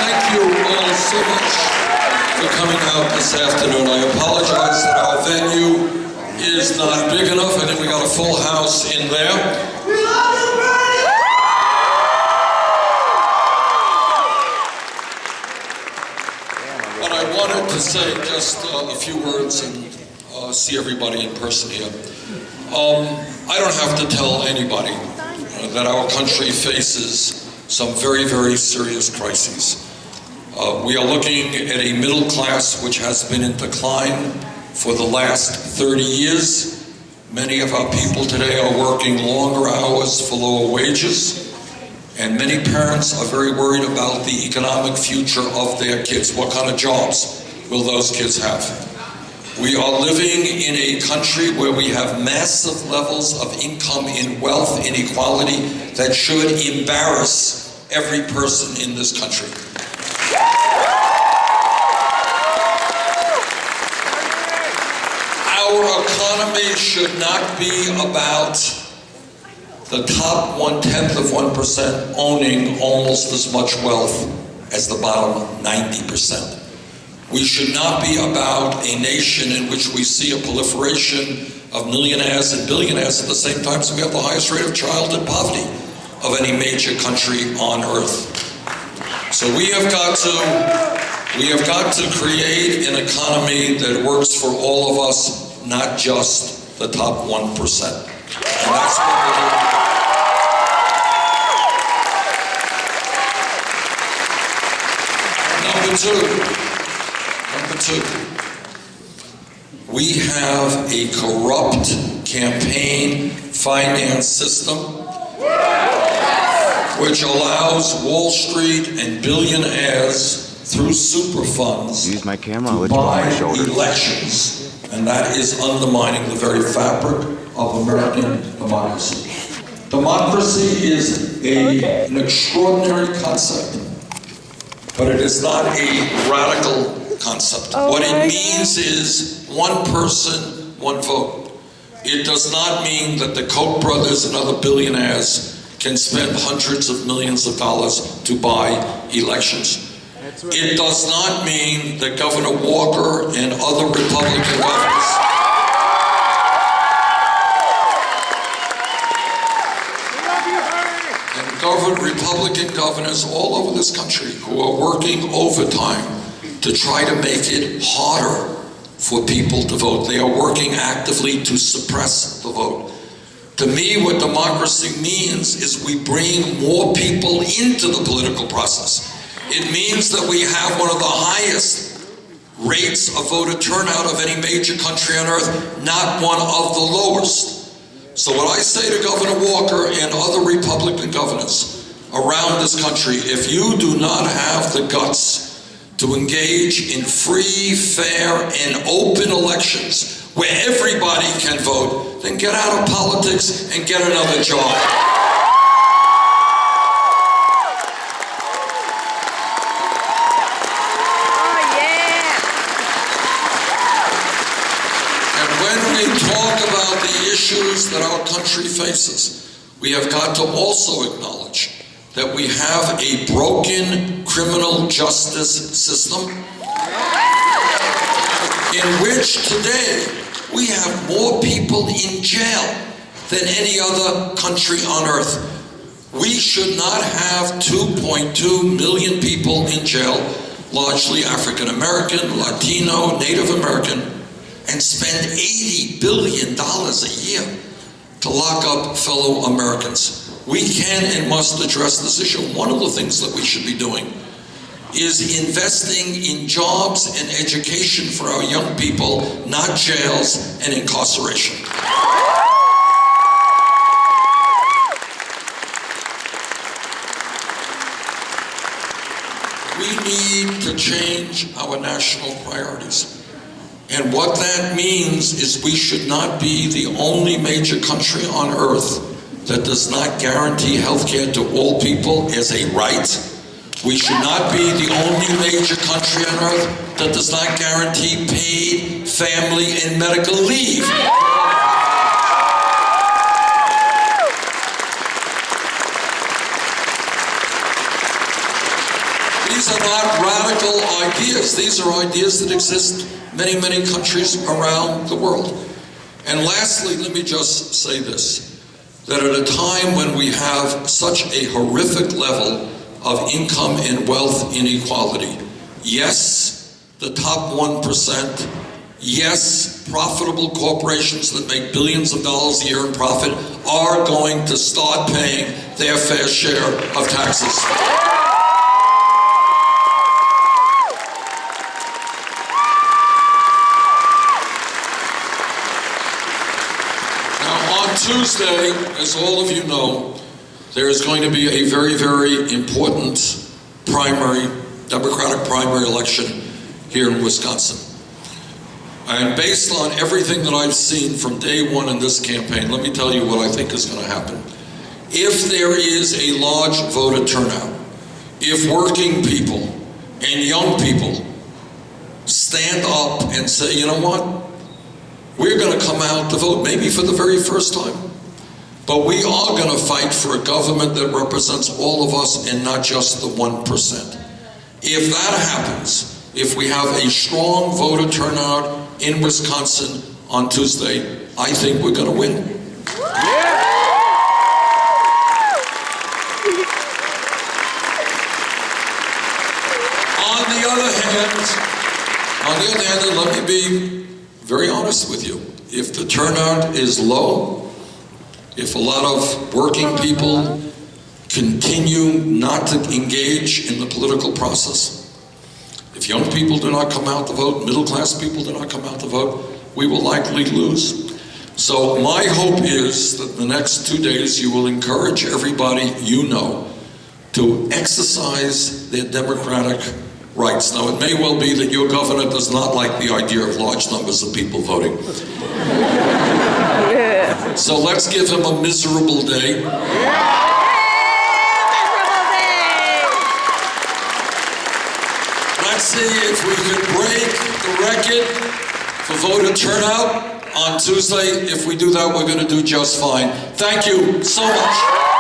thank you all so much for coming out this afternoon. I apologize that our venue is not big enough. I think we got a full house in there. We love you, Bernie! But I wanted to say just a few words and see everybody in person here. I don't have to tell anybody that our country faces some very, very serious crises. We are looking at a middle class which has been in decline for the last 30 years. Many of our people today are working longer hours for lower wages, and many parents are very worried about the economic future of their kids. What kind of jobs will those kids have? We are living in a country where we have massive levels of income and wealth inequality that should embarrass every person in this country. Our economy should not be about the top 0.1% owning almost as much wealth as the bottom 90%. We should not be about a nation in which we see a proliferation of millionaires and billionaires at the same time as we have the highest rate of childhood poverty of any major country on earth. So we have got to create an economy that works for all of us, not just the top 1%. And that's what we're doing. Number two, we have a corrupt campaign finance system which allows Wall Street and billionaires through super funds Use my camera, to let you on my buy shoulders. elections, and that is undermining the very fabric of American democracy. Democracy is an extraordinary concept, but it is not a radical concept. What it means is one person, one vote. It does not mean that the Koch brothers and other billionaires can spend hundreds of millions of dollars to buy elections. It does not mean that Governor Walker and other Republican governors Republican governors all over this country who are working overtime to try to make it harder for people to vote. They are working actively to suppress the vote. To me, what democracy means is we bring more people into the political process. It means that we have one of the highest rates of voter turnout of any major country on earth, not one of the lowest. So what I say to Governor Walker and other Republican governors around this country, if you do not have the guts to engage in free, fair, and open elections where everybody can vote, then get out of politics and get another job. And when we talk about the issues that our country faces, we have got to also acknowledge that we have a broken criminal justice system in which today we have more people in jail than any other country on earth. We should not have 2.2 million people in jail, largely African American, Latino, Native American, and spend $80 billion a year to lock up fellow Americans. We can and must address this issue. One of the things that we should be doing is investing in jobs and education for our young people, not jails and incarceration. We need to change our national priorities. And what that means is we should not be the only major country on earth that does not guarantee health care to all people as a right. We should not be the only major country on earth that does not guarantee paid family and medical leave. We these are not radical ideas. These are ideas that exist many, many countries around the world. And lastly, let me just say this, that at a time when we have such a horrific level of income and wealth inequality, yes, the top 1%, yes, profitable corporations that make billions of dollars a year in profit are going to start paying their fair share of taxes. On Tuesday, as all of you know, there is going to be a very, very important primary, Democratic primary election here in Wisconsin. And based on everything that I've seen from day one in this campaign, let me tell you what I think is going to happen. If there is a large voter turnout, if working people and young people stand up and say, you know what? We're going to come out to vote, maybe for the very first time. But we are going to fight for a government that represents all of us and not just the 1%. If that happens, if we have a strong voter turnout in Wisconsin on Tuesday, I think we're going to win. On the other hand, let me be very honest with you. If the turnout is low, if a lot of working people continue not to engage in the political process, if young people do not come out to vote, middle class people do not come out to vote, we will likely lose. So my hope is that the next 2 days you will encourage everybody you know to exercise their democratic rights. Now, it may well be that your governor does not like the idea of large numbers of people voting. So let's give him a miserable day. Let's see if we can break the record for voter turnout on Tuesday. If we do that, we're going to do just fine. Thank you so much.